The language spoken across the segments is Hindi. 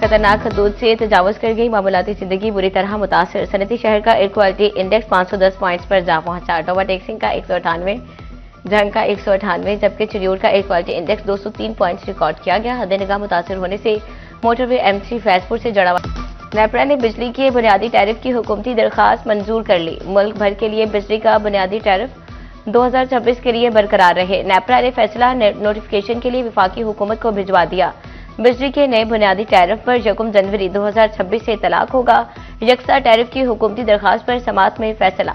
खतरनाक हदूद से तजावुज कर गई, मामूलाती जिंदगी बुरी तरह मुतासर। सनती शहर का एयर क्वालिटी इंडेक्स 510 पॉइंट्स पर जा पहुंचा। टोबा टेक्सिंग का 198, झंग का 198, जबकि चिड़ियोट का air quality index 203 points record किया गया। हद निगाह मुतासर होने से मोटरवे M3 फैजपुर से जड़ा नेपरा ने बिजली के बुनियादी टैरिफ की हुकूमती दरखास्त मंजूर कर ली। मुल्क भर के लिए बिजली का बुनियादी टैरिफ 2026 के लिए बरकरार रहे। नेपरा ने फैसला नोटिफिकेशन के लिए वफाकी हुकूमत को भिजवा दिया। बिजली के नए बुनियादी टैरिफ पर 1 जनवरी 2026 से इतलाक होगा। यकसा टैरिफ की हुकूमती दरखास्त पर समात में फैसला।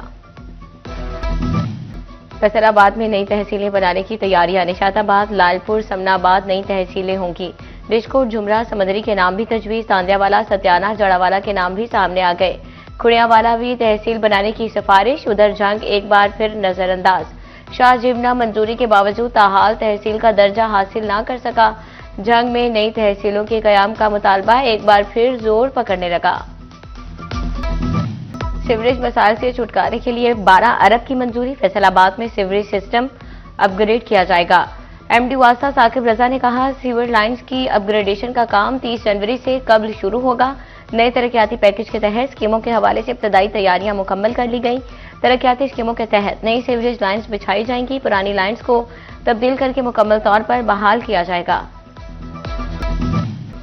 फैसलाबाद में नई तहसीलें बनाने की तैयारियां। निशाताबाद, लालपुर, समनाबाद नई तहसीलें होंगी। रिशकोट, झुमरा, समंदरी के नाम भी तजवीज। तांदियावाला, सत्याना, जड़ावाला के नाम भी सामने आ गए। खुड़ियावाला भी तहसील बनाने की सिफारिश। उधर झंग एक बार फिर नजरअंदाज। शाहजीबना मंजूरी के बावजूद ताहाल तहसील का दर्जा हासिल ना कर सका। झंग में नई तहसीलों के कयाम का मुतालबा एक बार फिर जोर पकड़ने लगा। सीवरेज मसाइल से छुटकारे के लिए 12 अरब की मंजूरी। फैसलाबाद में सीवरेज सिस्टम अपग्रेड किया जाएगा। MD वास्ता साकिब रजा ने कहा, सीवर लाइंस की अपग्रेडेशन का काम 30 जनवरी से कबल शुरू होगा। नए तरक्याती पैकेज के तहत स्कीमों के हवाले से इब्तदाई तैयारियां मुकम्मल कर ली गई। तरक्याती स्कीमों के तहत नई सीवरेज लाइंस बिछाई जाएंगी। पुरानी लाइंस को तब्दील करके मुकम्मल तौर पर बहाल किया जाएगा।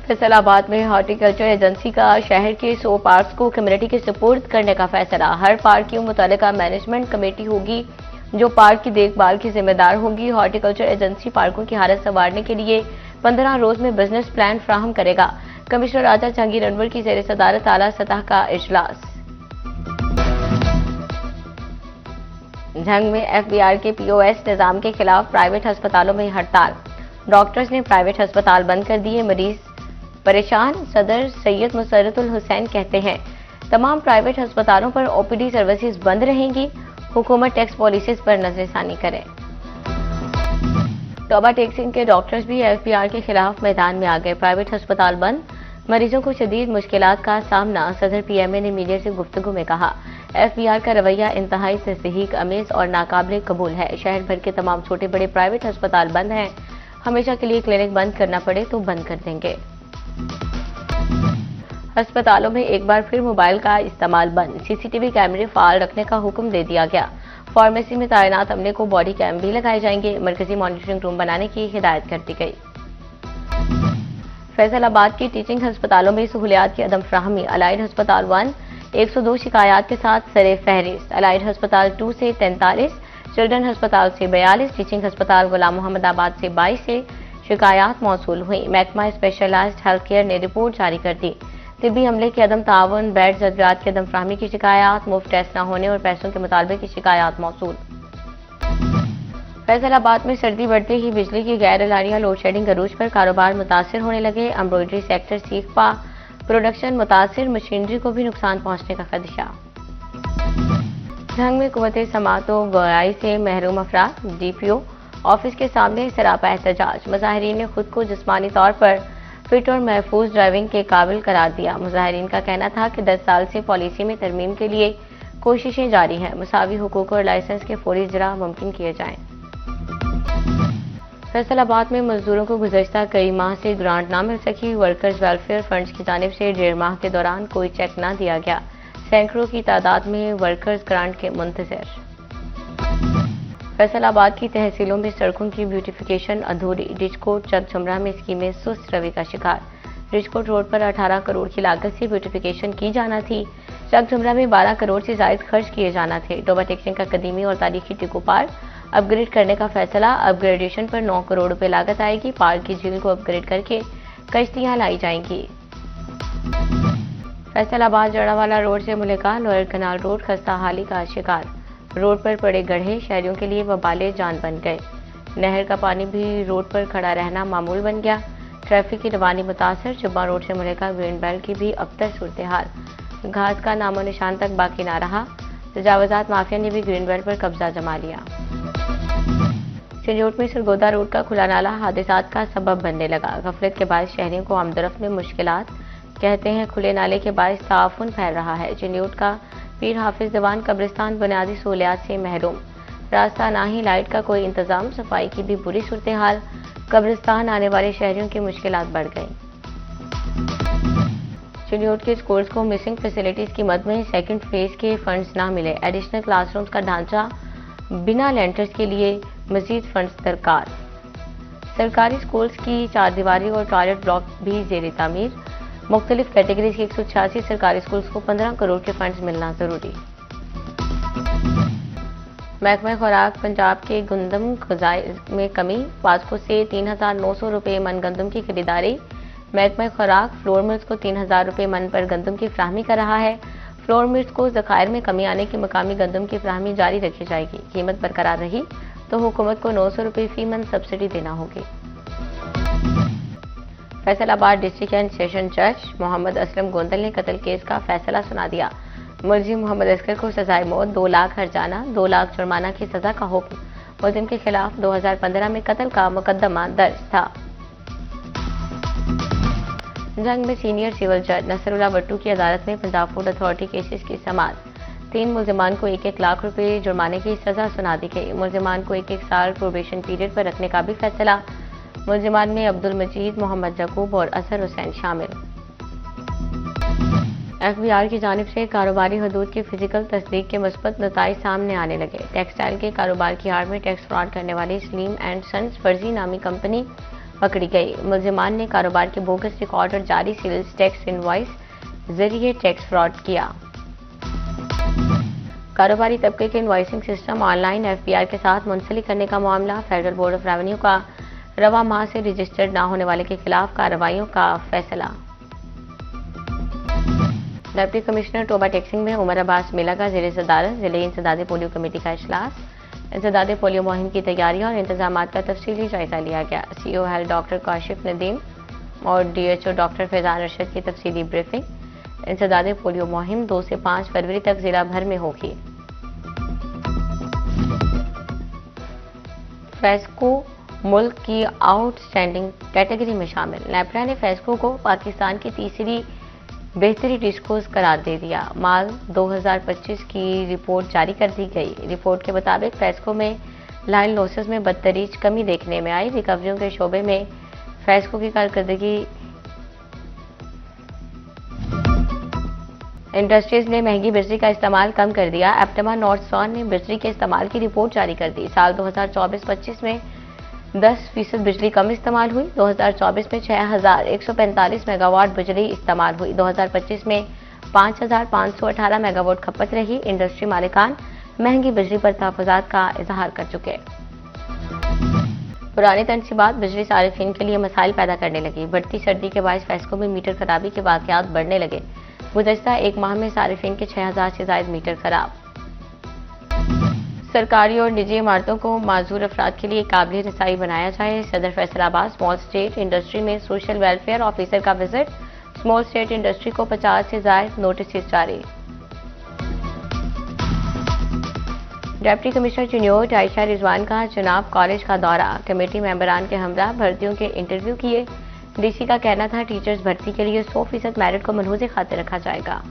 फैसलाबाद में हॉर्टिकल्चर एजेंसी का शहर के 100 पार्क्स को कम्युनिटी के सुपुर्द करने का फैसला। हर पार्क की मुतल्लिका मैनेजमेंट कमेटी होगी जो पार्क की देखभाल की जिम्मेदार होगी। हॉर्टिकल्चर एजेंसी पार्कों की हालत संवारने के लिए 15 रोज में बिजनेस प्लान फ्राहम करेगा। कमिश्नर राजा जहांगीर अनवर की ज़ेर सदारत आला सतह का इजलास। झंग में FBR के POS निजाम के खिलाफ प्राइवेट अस्पतालों में हड़ताल। डॉक्टर्स ने प्राइवेट अस्पताल बंद कर दिए, मरीज परेशान। सदर सैयद मुसर्रतुल हुसैन कहते हैं, तमाम प्राइवेट अस्पतालों पर OPD सर्विसेज बंद रहेंगी। हुकूमत टैक्स पॉलिसीज पर नजरसानी करे। टोबा टेक्सिंग के डॉक्टर्स भी FBR के खिलाफ मैदान में आ गए। प्राइवेट अस्पताल बंद, मरीजों को शदीद मुश्किलात का सामना। सदर PMA ने मीडिया से गुफ्तगू में कहा, FBR का रवैया इंतहाई तस्दीक अमेज और नाकाबिल कबूल है। शहर भर के तमाम छोटे बड़े प्राइवेट अस्पताल बंद हैं। हमेशा के लिए क्लिनिक बंद करना पड़े तो बंद कर देंगे। अस्पतालों में एक बार फिर मोबाइल का इस्तेमाल बंद। CCTV कैमरे फाल रखने का हुक्म दे दिया गया। फार्मेसी में तैनात अमले को बॉडी कैम भी लगाए जाएंगे। मरकजी मॉनिटरिंग रूम बनाने की हिदायत कर दी गई। फैसलाबाद की टीचिंग अस्पतालों में सहूलियात की अदम फ्राहमी। अलाइड अस्पताल 1 102 शिकायत के साथ सरे फहरिस्त। अलाइड अस्पताल 2 से 43, चिल्ड्रन अस्पताल से 42, टीचिंग अस्पताल गुलाम मोहम्मदाबाद से 22 से शिकायत मौसूल हुई। महकमा स्पेशलाइज्ड हेल्थ केयर ने रिपोर्ट जारी कर दी। तिब्बी अमले के अदम तावन, बेड जरूरियात की अदम फ्राहमी की शिकायत, मुफ्त टेस्ट न होने और पैसों के मुतालबे की शिकायत मौसूल। फैसलाबाद में सर्दी बढ़ते ही बिजली की गैर एलानिया लोड शेडिंग अरूज पर कारोबार मुतासर होने लगे। एम्ब्रॉयडरी सेक्टर सीखपा प्रोडक्शन मुतासर, मशीनरी को भी नुकसान पहुंचने का खदशा। झंग में कुव्वते समात व गोयाई से महरूम अफराद। DPO ऑफिस के सामने सरापा एहतजाज। मुजाहिरीन ने खुद को जिस्मानी तौर पर फिट और महफूज ड्राइविंग के काबिल करार दिया। मुजाहिरीन का कहना था कि 10 साल से पॉलिसी में तरमीम के लिए कोशिशें जारी हैं। मुसावी हुकूक और लाइसेंस के फौरी इजरा मुमकिन किए जाएं। फैसलाबाद में मजदूरों को गुज़श्ता कई माह से ग्रांट ना मिल सकी। वर्कर्स वेलफेयर फंड्स की जानिब से 1.5 माह के दौरान कोई चेक न दिया गया। सैकड़ों की तादाद में वर्कर्स ग्रांट के मुंतज़िर। फैसलाबाद की तहसीलों में सड़कों की ब्यूटिफिकेशन अधूरी। रिचकोट चकझुमरा में स्कीमें सुस्त रवि का शिकार। रिचकोट रोड पर 18 करोड़ की लागत से ब्यूटिफिकेशन की जाना थी। चकझुमरा में 12 करोड़ से ज्यादा खर्च किए जाना थे। टोबा टेक्सिंग का कदीमी और तारीखी टिको पार्क अपग्रेड करने का फैसला। अपग्रेडेशन पर 9 करोड़ रुपए लागत आएगी। पार्क की झील को अपग्रेड करके कश्तियां लाई जाएंगी। फैसलाबाद जड़ावाला रोड से मुल्का लोअर कनाल रोड खस्ता हाली का शिकार। रोड पर पड़े गड्ढे शहरियों के लिए वबाले जान बन गए। नहर का पानी भी रोड पर खड़ा रहना मामूल बन गया। ट्रैफिक की रवानी मुतासर। जुब्बा रोड से मुल्का ग्रीन बेल्ट की भी अबतर सूरत हाल। घास का नामो निशान तक बाकी ना रहा। तजावजात माफिया ने भी ग्रीन बेल्ट पर कब्जा जमा लिया। चिड़ियोट में सरगोदा रोड का खुला नाला हादसात का सबब बनने लगा। गफलत के बायस शहरियों को आमदरफ्त में मुश्किलात। कहते हैं खुले नाले के बायस ताफुन फैल रहा है। चिड़ियोट का पीर हाफिज दीवान कब्रिस्तान बुनियादी सहूलियात से महरूम। रास्ता ना ही लाइट का कोई इंतजाम। सफाई की भी बुरी सूरत हाल। कब्रिस्तान आने वाले शहरियों की मुश्किलात बढ़ गई। चिन्योट के स्कूल्स को मिसिंग फैसिलिटीज की मद में सेकंड फेज के फंड्स ना मिले। एडिशनल क्लासरूम्स का ढांचा बिना लेंटर्स के लिए मजीद फंड्स दरकार। सरकारी स्कूल्स की चारदीवारी और टॉयलेट ब्लॉक भी जेर तामीर। मुख्तलिफ कैटेगरीज के 186 सरकारी स्कूल्स को 15 करोड़ के फंड्स मिलना जरूरी। महकमा खुराक पंजाब के गंदम खजाई में कमी। वास्को से 3,900 रुपये मन गंदम की खरीदारी। महकमा खुराक फ्लोर मिल्स को 3,000 रुपये मन पर गंदम की फ्राहमी कर रहा है। फ्लोर मिल्स को ज़खायर में कमी आने की मकामी गंदम की फ्राहमी जारी रखी जाएगी। कीमत बरकरार रही तो हुकूमत को 900 रुपये फी मन सब्सिडी देना होगी। फैसलाबाद डिस्ट्रिक्ट एंड सेशन जज मोहम्मद असलम गोंदल ने कत्ल केस का फैसला सुना दिया। मुलजिम मोहम्मद असगर को सजाए मौत, 2 लाख हर्जाना, 2 लाख जुर्माना की सजा का हुक्म। मुलजिम के खिलाफ 2015 में कत्ल का मुकदमा दर्ज था। जंग में सीनियर सिविल जज नसरुल्लाह भट्टू की अदालत में पंजाब फूड अथॉरिटी केसेस की समाअत। 3 मुलजिमान को 1-1 लाख रुपए जुर्माने की सजा सुना दी गई। मुलजिमान को 1-1 साल प्रोबेशन पीरियड पर रखने का भी फैसला। मुलजिमान में अब्दुल मजीद, मोहम्मद यकूब और असर हुसैन शामिल। FBI की जानिब से कारोबारी हदूद की फिजिकल तस्दीक के मुस्बत नताइज सामने आने लगे। टेक्सटाइल के कारोबार की आड़ में टैक्स फ्रॉड करने वाली सलीम एंड सन्स फर्जी नामी कंपनी पकड़ी गई। मुलजिमान ने कारोबार के बोगस रिकॉर्ड और जारी सेल्स टैक्स इनवॉइस जरिए टैक्स फ्रॉड किया। कारोबारी तबके के इनवॉइसिंग सिस्टम ऑनलाइन FBI के साथ मुंसलिक करने का मामला। फेडरल बोर्ड ऑफ रेवेन्यू का रवा माह से रजिस्टर्ड न होने वाले के खिलाफ कार्रवाइयों का फैसला। डिप्टी कमिश्नर टोबा टेक्सिंग में उमर अब्बास मिला का ज़ेरे सदारत जिले इंसदादे पोलियो कमेटी का इजलास। इंसदादे पोलियो मुहिम की तैयारियां और इंतजाम का तफसीली जायजा लिया गया। CO health doctor Kashif Nadeem और DHO डॉक्टर फैजान अरशद की तफसीली ब्रीफिंग। इंसदादे पोलियो मुहिम 2 से 5 फरवरी तक जिला भर में होगी। फेस्को मुल्क की आउटस्टैंडिंग कैटेगरी में शामिल। नेपरा ने फेस्को को पाकिस्तान की तीसरी बेहतरी डिस्कोर्स करार दे दिया। माल 2025 की रिपोर्ट जारी कर दी गई। रिपोर्ट के मुताबिक फेस्को में लाइन लॉसेस में बदतरीज कमी देखने में आई। रिकवरियों के शोबे में फेस्को की कारकर्दगी इंडस्ट्रीज ने महंगी बिजली का इस्तेमाल कम कर दिया। एप्टमा नॉर्थसॉन ने बिजली के इस्तेमाल की रिपोर्ट जारी कर दी। साल 2024-25 में 10% बिजली कम इस्तेमाल हुई। 2024 में 6,145 मेगावाट बिजली इस्तेमाल हुई। 2025 में 5,518 मेगावाट खपत रही। इंडस्ट्री मालिकान महंगी बिजली पर तहफ़्फ़ुज़ात का इजहार कर चुके। पुरानी तनसीबात बिजली सारिफिन के लिए मसाइल पैदा करने लगी। बढ़ती सर्दी के बायस फेस्को में मीटर खराबी के वाक़यात बढ़ने लगे। गुज़श्ता एक माह में सारिफिन के 6,000 से ज़ायद मीटर खराब। सरकारी और निजी इमारतों को माजूर अफराद के लिए काबिल रसाई बनाया जाए। सदर फैसलाबाद स्मॉल स्टेट इंडस्ट्री में सोशल वेलफेयर ऑफिसर का विजिट। स्मॉल स्टेट इंडस्ट्री को 50 से ज़ायद नोटिस जारी। डिप्टी कमिश्नर चिन्योट आयशा रिजवान का चुनाव कॉलेज का दौरा। कमेटी मेंबरान के हमरा भर्तियों के इंटरव्यू किए। DC का कहना था टीचर्स भर्ती के लिए 100% मेरिट को मनहूज़े खातिर रखा जाएगा।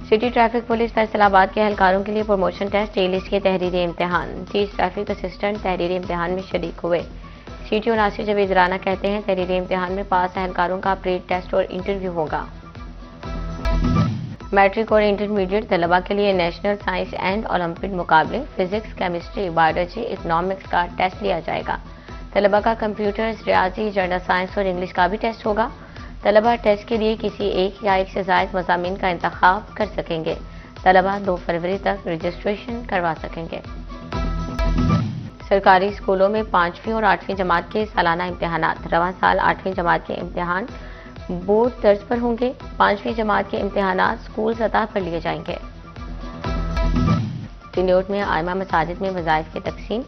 सिटी ट्रैफिक पुलिस फैसलाबाद के एहलकारों के लिए प्रमोशन टेस्ट ए लिस्ट के तहरीरी इम्तिहान। 30 ट्रैफिक असिस्टेंट तहरीरी इम्तिहान में शरीक हुए। CTO नासिर जवेद राना कहते हैं तहरीरी इम्तिहान में पास एहलकारों का प्री टेस्ट और इंटरव्यू होगा। मैट्रिक और इंटरमीडिएट तलबा के लिए नेशनल साइंस एंड ओलंपिक मुकाबले फिजिक्स, केमिस्ट्री, बायोलॉजी, इकोनॉमिक्स का टेस्ट लिया जाएगा। तलबा का कंप्यूटर्स, रियाजी, जनरल साइंस और इंग्लिश का भी टेस्ट होगा। तलबा टेस्ट के लिए किसी एक या एक से ज़ायद मज़ामीन का इंतखाब कर सकेंगे। तलबा 2 फरवरी तक रजिस्ट्रेशन करवा सकेंगे। सरकारी स्कूलों में 5वीं और 8वीं जमात के सालाना इम्तिहानात। रवां साल 8वीं जमात के इम्तिहान बोर्ड तर्ज पर होंगे। 5वीं जमात के इम्तिहानात स्कूल सतह पर लिए जाएंगे। चिन्योट में आइमा मसाजिद में वज़ाइफ की तकसीम।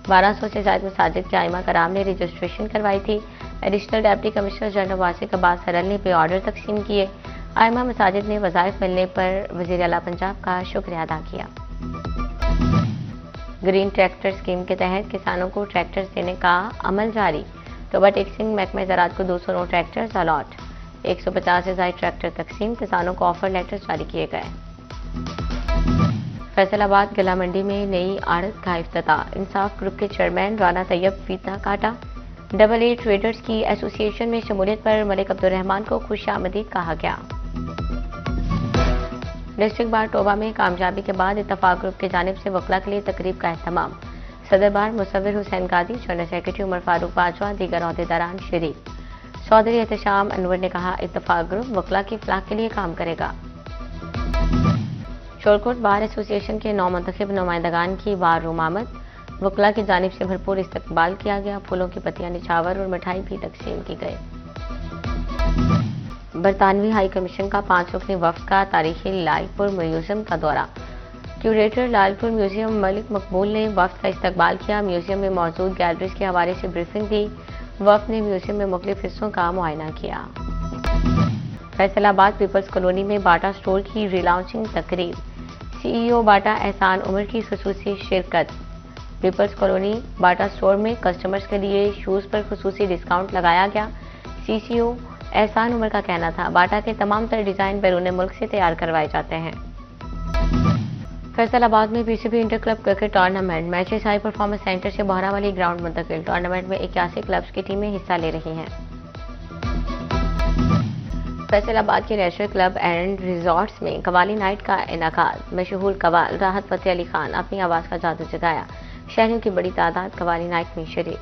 1200 से ज़ायद मसाजिद के आइमा कराम ने रजिस्ट्रेशन करवाई थी। Additional deputy commissioner general वासिक Abbas सरल ने पे ऑर्डर तकसीम किए। आइमा मसाजिद ने वज़ाइफ मिलने पर वज़ीर आला पंजाब का शुक्रिया अदा किया। ग्रीन ट्रैक्टर स्कीम के तहत किसानों को ट्रैक्टर्स देने का अमल जारी। टोबा टेक्सिंग महकमा ज़राअत को 209 ट्रैक्टर्स अलॉट। 150 से ज़ायद ट्रैक्टर तकसीम। किसानों को ऑफर लेटर्स जारी किए गए। फैसलाबाद गला मंडी में नई आड़त का इफ्तिताह। इंसाफ ग्रुप के चेयरमैन राना तैयब फीता काटा। AA ट्रेडर्स की एसोसिएशन में शमूलियत पर मलिक अब्दुर्रहमान को खुशामदीद कहा गया। डिस्ट्रिक्ट बार टोबा में कामयाबी के बाद इत्तफाक ग्रुप की जानिब से वकला के लिए तकरीब का एहतमाम। सदर बार मुसव्विर हुसैन कादी, जनरल सेक्रेटरी उमर फारूक बाजवा, दीगर अहदेदारान शरीक। चौधरी एहतशाम अनवर ने कहा, इत्तफाक ग्रुप वकला की फलाह के लिए काम करेगा। शोरकोट बार एसोसिएशन के नौमुंतखब नुमाइंदगान की बार रूम आमद। वकला की जानिब से भरपूर इस्तकबाल किया गया। फूलों की पत्तियां, निछावर और मिठाई भी तकसीम की गई। बरतानवी हाई कमीशन का 5 रुकनी वफ्द का तारीखी लालपुर म्यूजियम का दौरा। क्यूरेटर लालपुर म्यूजियम मलिक मकबूल ने वफ्द का इस्तकबाल किया। म्यूजियम में मौजूद गैलरीज के हवाले से ब्रीफिंग दी। वफ्द ने म्यूजियम में मुख्तलिफ हिस्सों का मुआयना किया। फैसलाबाद पीपल्स कॉलोनी में बाटा स्टोर की रिलॉन्चिंग तकरीब। CEO बाटा एहसान उमर की खुसूसी शिरकत। पीपल्स कॉलोनी बाटा स्टोर में कस्टमर्स के लिए शूज़ पर खुसूसी डिस्काउंट लगाया गया। CCO एहसान उमर का कहना था, बाटा के तमाम तर डिज़ाइन बैरून मुल्क से तैयार करवाए जाते हैं। फैसलाबाद में PCB inter club cricket tournament matches high performance centre से बहरावाली ग्राउंड मुंतकिल। टूर्नामेंट में 81 क्लब्स की टीमें हिस्सा ले रही हैं। फैसलाबाद के नेशनल क्लब एंड रिजॉर्ट्स में कवाली नाइट का इनाकाद। मशहूर कवाल राहत फतेह अली खान अपनी आवाज़ का जादू जगाया। शहरियों की बड़ी तादाद कवाली नाइट में शरीक।